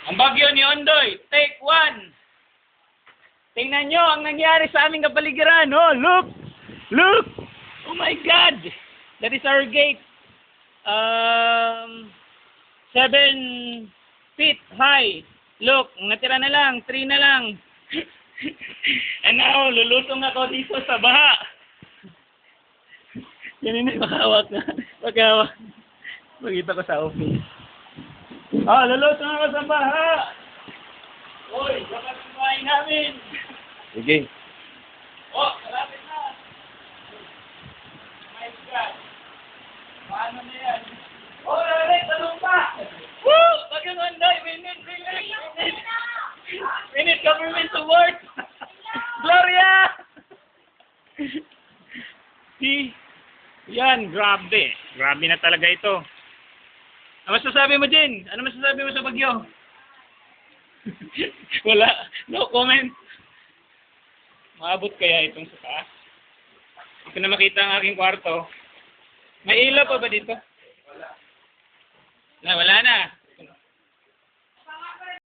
Ang bagyo ni Ondoy, take 1. Tingnan nyo ang nangyari sa aming kapaligiran. Oh, look! Look! Oh my God! That is our gate. 7 feet high. Look, natira na lang, 3 na lang. And now, lulutong ako dito sa baha. Yan yun, makahawak na. Makahawak. Magkita ko sa office. Lulutong ako sa baha. Uy, dapat ang bahay namin. Sige. Malapit na. My God. Paano na yan? Alright, talong pa. Woo! Bagyong Ondoy, we need government support. Gloria! See? Yan, grabe. Grabe na talaga ito. Ano masasabi mo, Jen? Ano masasabi mo sa bagyo? Wala. No comment. Maabot kaya itong sa taas? Hindi ko na makita ang aking kwarto. May ilaw pa ba dito? Wala na.